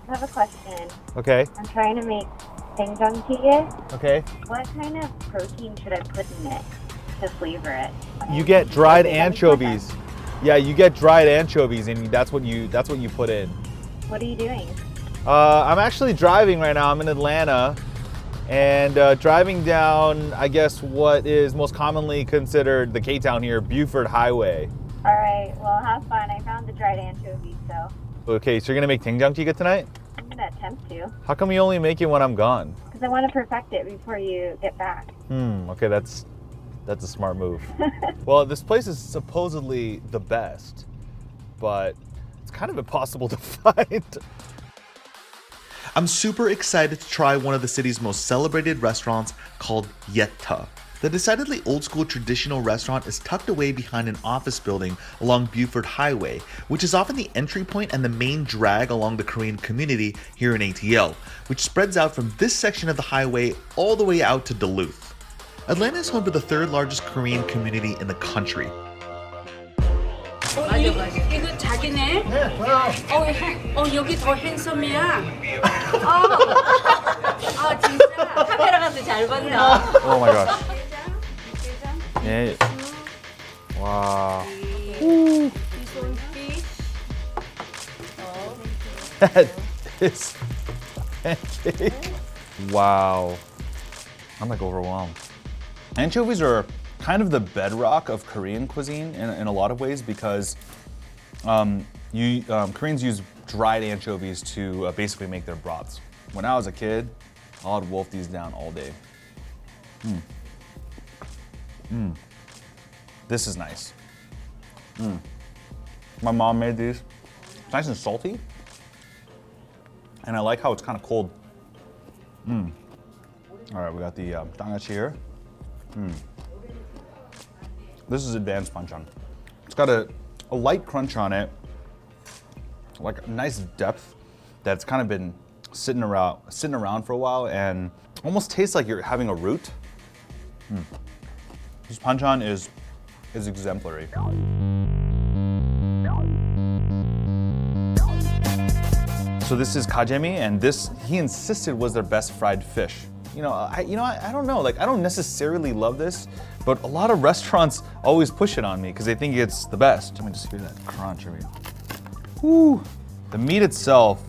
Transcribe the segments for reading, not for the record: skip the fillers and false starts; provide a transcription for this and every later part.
I have a question. Okay. I'm trying to make 된장찌개. Okay. What kind of protein should I put in it to flavor it? You get dried Okay, let me anchovies. Yeah, you get dried anchovies, and that's what you put in. What are you doing? I'm actually driving right now. I'm in Atlanta, and driving down, I guess, what is most commonly considered the K-Town here, Buford Highway. All right, well, have fun. I found the dried anchovies, so Okay, so you're gonna make 된장찌개 tonight? I'm gonna attempt to. How come you only make it when I'm gone? Because I want to perfect it before you get back. Okay, that's a smart move. Well, this place is supposedly the best, but it's kind of impossible to find. I'm super excited to try one of the city's most celebrated restaurants called Yet Tuh. The decidedly old-school traditional restaurant is tucked away behind an office building along Buford Highway, which is often the entry point and the main drag along the Korean community here in ATL, which spreads out from this section of the highway all the way out to Duluth. Atlanta is home to the third largest Korean community in the country. 이거 자기네? 여기 더 핸섬이야. 진짜 카메라가 더 잘 봤나? Oh my gosh. Yeah. Wow. That is pancake. Wow. I'm like overwhelmed. Anchovies are kind of the bedrock of Korean cuisine in a lot of ways because Koreans use dried anchovies to basically make their broths. When I was a kid, I'd wolf these down all day. This is nice. My mom made these. It's nice and salty. And I like how it's kind of cold. All right, we got the dangachi here. This is advanced pancake. It's got a light crunch on it, like a nice depth that's kind of been sitting around for a while and almost tastes like you're having a root. This pancake is exemplary. So this is kajemi, and this he insisted was their best fried fish. I don't know. Like I don't necessarily love this, but a lot of restaurants always push it on me because they think it's the best. Let me just hear that crunch. Woo! The meat itself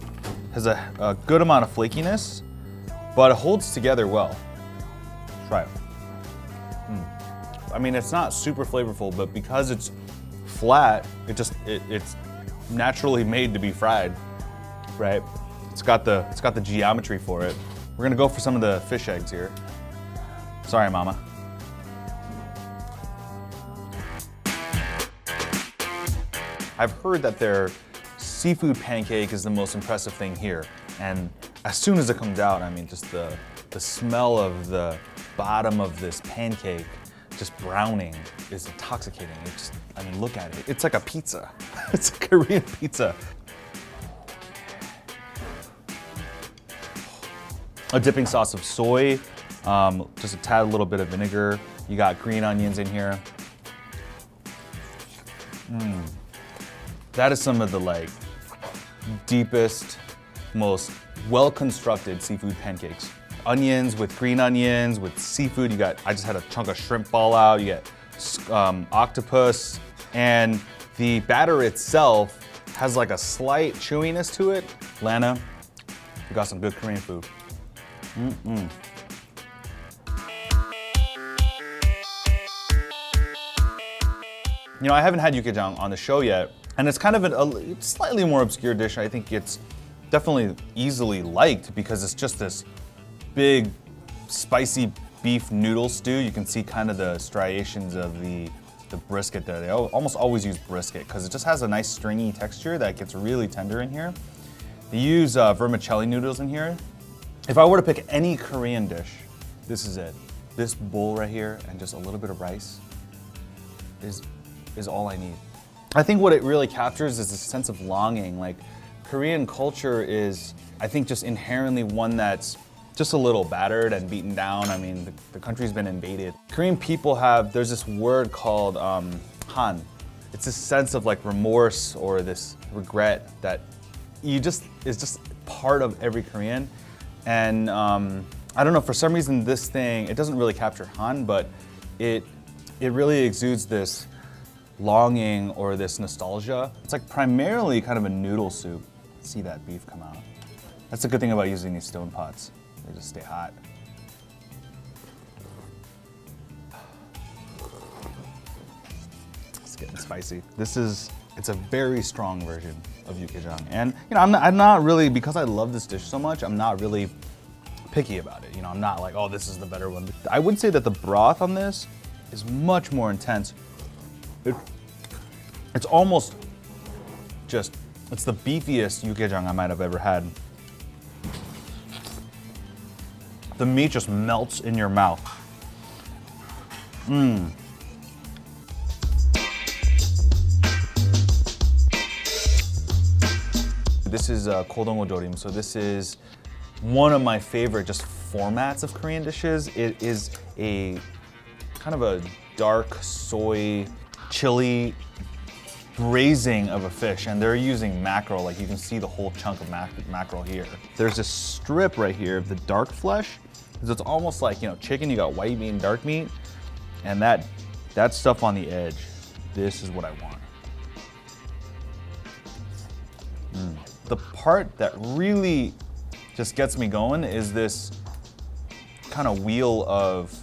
has a good amount of flakiness, but it holds together well. Try it. I mean, it's not super flavorful, but because it's flat, it's naturally made to be fried, right? It's got the geometry for it. We're gonna go for some of the fish eggs here. Sorry, Mama. I've heard that their seafood pancake is the most impressive thing here. And as soon as it comes out, I mean, just the smell of the bottom of this pancake just browning is intoxicating. Look at it. It's like a pizza. It's a Korean pizza. A dipping sauce of soy, just a tad little bit of vinegar. You got green onions in here. That is some of the deepest, most well-constructed seafood pancakes. Onions with green onions, with seafood. I just had a chunk of shrimp ball out. You get octopus, and the batter itself has like a slight chewiness to it. Lana, you got some good Korean food. I haven't had yukgaejang on the show yet, and it's kind of a slightly more obscure dish. I think it's definitely easily liked because it's just this big, spicy beef noodle stew. You can see kind of the striations of the brisket there. They almost always use brisket because it just has a nice stringy texture that gets really tender in here. They use vermicelli noodles in here. If I were to pick any Korean dish, this is it. This bowl right here and just a little bit of rice is all I need. I think what it really captures is a sense of longing. Like Korean culture is, I think, just inherently one that's just a little battered and beaten down. I mean, the country's been invaded. Korean people there's this word called han. It's this sense of like remorse or this regret that is just part of every Korean. And I don't know, for some reason this thing, it doesn't really capture Han, but it really exudes this longing or this nostalgia. It's like primarily kind of a noodle soup. See that beef come out. That's the good thing about using these stone pots. They just stay hot. It's getting spicy. It's a very strong version of yukgaejang. And you know, I'm not really, because I love this dish so much, I'm not really picky about it. You know, I'm not like, oh, this is the better one. I would say that the broth on this is much more intense. It's almost just, it's the beefiest yukgaejang I might have ever had. The meat just melts in your mouth. This is kodongo jorim, so this is one of my favorite just formats of Korean dishes. It is a kind of a dark soy chili braising of a fish, and they're using mackerel. Like you can see the whole chunk of mackerel here. There's this strip right here of the dark flesh. So it's almost like, you know, chicken, you got white meat and dark meat, and that stuff on the edge, this is what I want. The part that really just gets me going is this kind of wheel of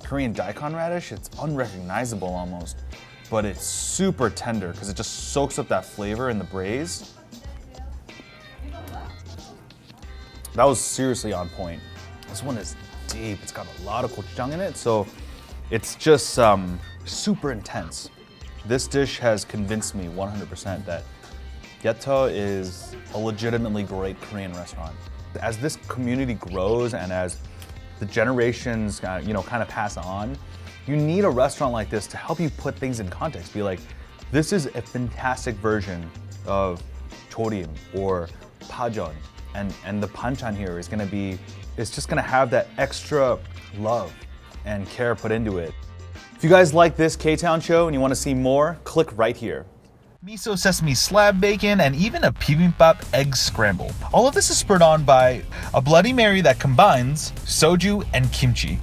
Korean daikon radish. It's unrecognizable almost, but it's super tender because it just soaks up that flavor in the braise. That was seriously on point. This one is deep. It's got a lot of gochujang in it, so it's just super intense. This dish has convinced me 100% that Yet Tuh is a legitimately great Korean restaurant. As this community grows and as the generations kind of pass on, you need a restaurant like this to help you put things in context. Be like, this is a fantastic version of jorim or pajeon, and the banchan here is gonna be, it's just gonna have that extra love and care put into it. If you guys like this K-Town show and you wanna see more, click right here. Miso sesame slab bacon, and even a bibimbap egg scramble. All of this is spurred on by a Bloody Mary that combines soju and kimchi.